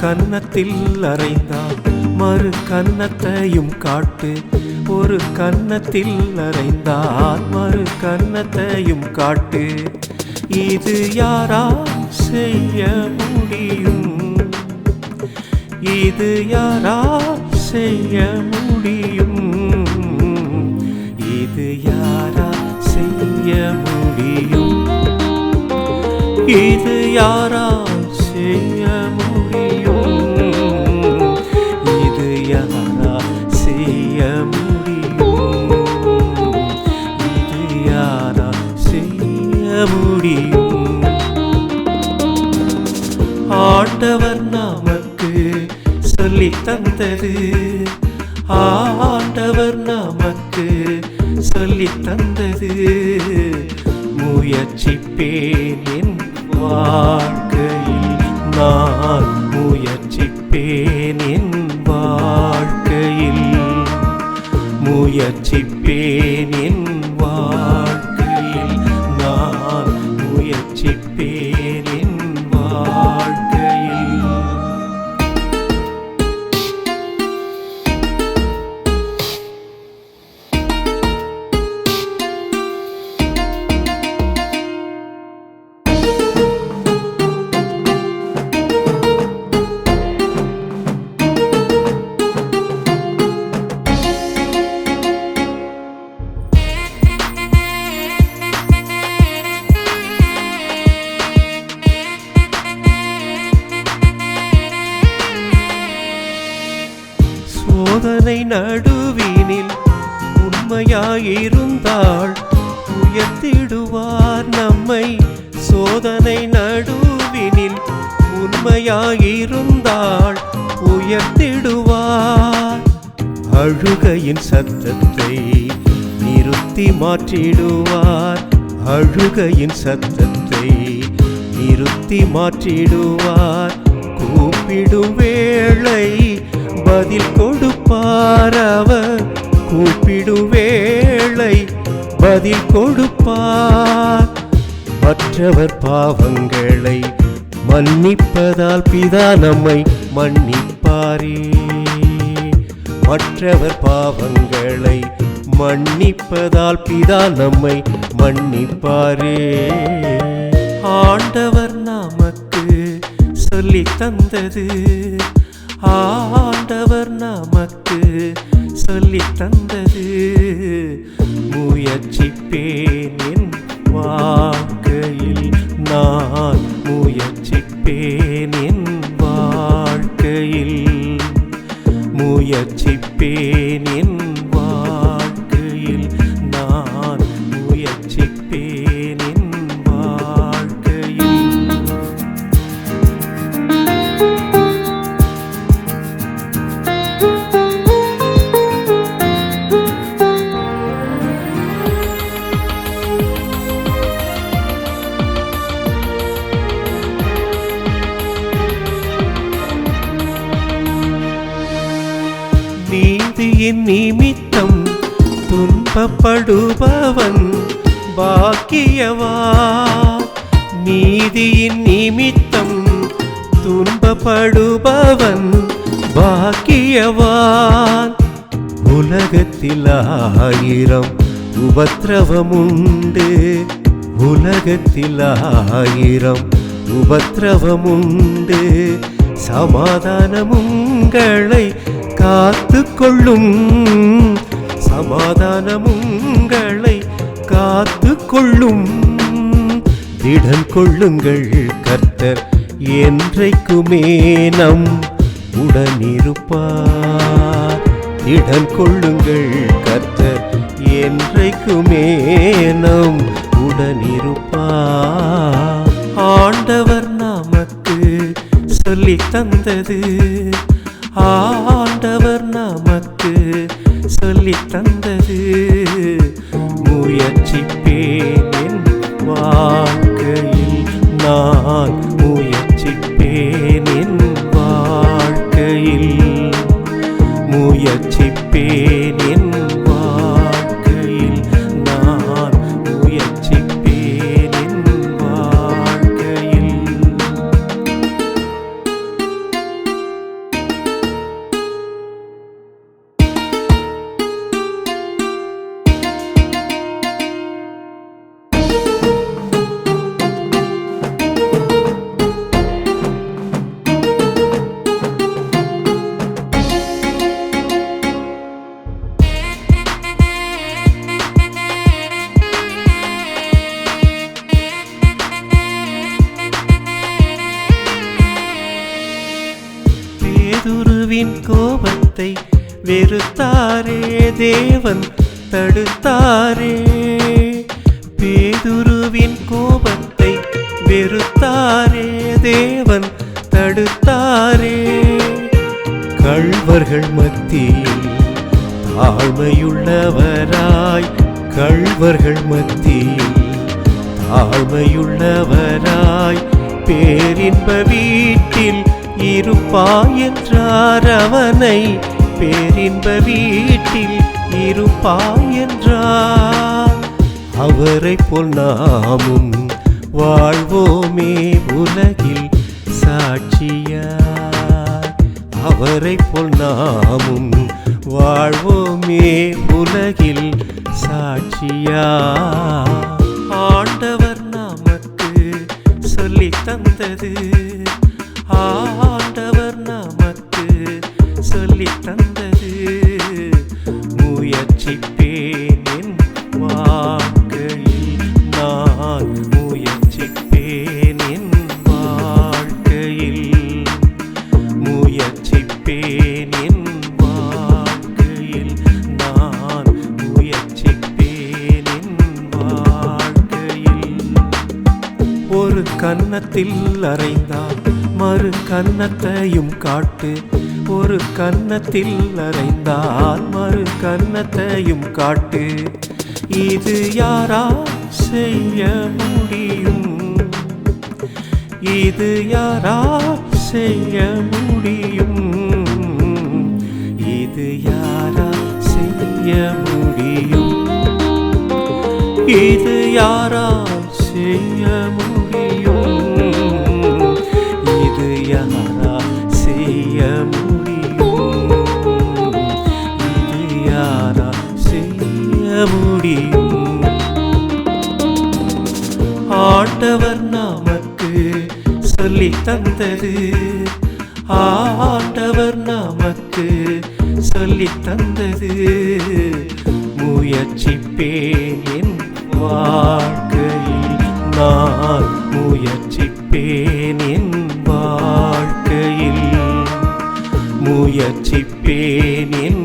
கன்னத்தில் அறைந்தால் மறு கன்னத்தையும் காட்டு. ஒரு கன்னத்தில் அறைந்தால் மறு கன்னத்தையும் காட்டு. இது யாரால் செய்ய முடியும்? இது யாரால் செய்ய முடியும்? இது யாரால் செய்ய முடியும்? இது யாரால் செய்ய முடியும்? இது யாரால் செய்ய முடியும்? இது யாரால் செய்ய முடியும்? ஆண்டவர் நமக்கு சொல்லித் தந்தது, ஆண்டவர் நமக்கு சொல்லித் தந்தது. முயற்சிப்பேன் என் வாழ்க்கையில், நான் முயற்சிப்பேன் என் வாழ்க்கையில். முயற்சிப்பேன் என் வாழ்க்கையில், நான் முயற்சிப்பேன் என் வாழ்க்கையில். சோதனை நடுவினில் உண்மையாயிருந்தால் உயர்த்திடுவார் நம்மை. சோதனை நடுவினில் உண்மையாயிருந்தால் உயர்த்திடுவார். அழுகையின் சத்தத்தை நிறுத்தி மாற்றிடுவார். அழுகையின் சத்தத்தை நிறுத்தி மாற்றிடுவார். கூப்பிடும் வேளை பதில் கொடுப்பார் அவர். கூப்பிடும் வேளை பதில் கொடுப்பார். மற்றவர் பாவங்களை மன்னிப்பதால் பிதா நம்மை மன்னிப்பாரே. மற்றவர் பாவங்களை மன்னிப்பதால் பிதா நம்மை மன்னிப்பாரே. ஆண்டவர் நமக்கு சொல்லித் தந்தது, ஆண்டவர் நமக்கு சொல்லித் தந்தது. முயற்சிப்பேன் என் வாழ்க்கையில், நான் முயற்சிப்பேன் என் வாழ்க்கையில். முயற்சிப்பேன் என் வாழ்க்கையில், நான் முயற்சிப்பேன் என் வாழ்க்கையில். நீதியின் நிமித்தம் துன்பப்படுபவன் பாக்கியவான். நீதியின் நிமித்தம் துன்பப்படுபவன் பாக்கியவான். உலகத்தில் 1000 உபத்திரவமுண்டு. உலகத்தில் 1000 உபத்திரவமுண்டு. சமாதானம் உங்களை காத்து கொள்ளும். சமாதானம் உங்களை காத்து கொள்ளும். திடன் கொள்ளுங்கள், கர்த்தர் என்றைக்குமே நம் உடனிருப்பார். திடன் கொள்ளுங்கள், கர்த்தர் என்றைக்குமே நம் உடனிருப்பார். ஆண்டவர் நமக்கு சொல்லித் தந்தது, ஆண்டவர் நமக்கு சொல்லித் தந்தது. முயற்சிப்பேன் என் வாழ்க்கையில், நான் முயற்சிப்பேன் என் வாழ்க்கையில். முயற்சிப்பேன் என் வாழ்க்கையில், நான் முயற்சிப்பேன் என் வாழ்க்கையில். பேதுருவின் கோபத்தை வெறுத்தாரே தேவன் தடுத்தாரே. பேதுருவின் கோபத்தை வெறுத்தாரே தேவன் தடுத்தாரே. கள்வர்கள் மத்தியில் தாழ்மையுள்ளவராய், கள்வர்கள் மத்தியில் தாழ்மையுள்ளவராய், பேரின்ப வீட்டில் இருப்பாய் என்றார் அவனை, பேரின்ப வீட்டில் இருப்பாய் என்றார். அவரைப் போல் நாமும் வாழ்வோமே உலகில் சாட்சியாய், அவரைப் போல் நாமும் வாழ்வோமே உலகில் சாட்சியாய். ஆண்டவர் நமக்கு சொல்லித் தந்தது, ஆண்டவர் நமக்கு சொல்லித் தந்தது, முயற்சிப்பேன் என் வாழ்க்கையில் நான், முயற்சிப்பேன் என் வாழ்க்கையில், முயற்சிப்பேன் என் வாழ்க்கையில் நான், முயற்சிப்பேன் என் வாழ்க்கையில். ஒரு கன்னத்தில் அறைந்தால் மறு கன்னத்தையும் காட்டு, ஒரு கன்னத்தில் அறைந்தால் மறு கன்னத்தையும் காட்டு. இது யாரா செய்ய முடியும், இது யாரா செய்ய முடியும், இது யாரா செய்ய முடியும், இது யாரா செய்ய முடியும், இது யாரா செய்ய முடியும், இது யாரா செய்ய முடியும். ஆண்டவர் நமக்கு சொல்லித் தந்தது, ஆண்டவர் நமக்கு சொல்லித் தந்தது, முயற்சிப்பேன் என் வாழ்க்கையில் நான், முயற்சிப்பேன் என் வாழ்க்கையில், முயற்சிப்பேன் என்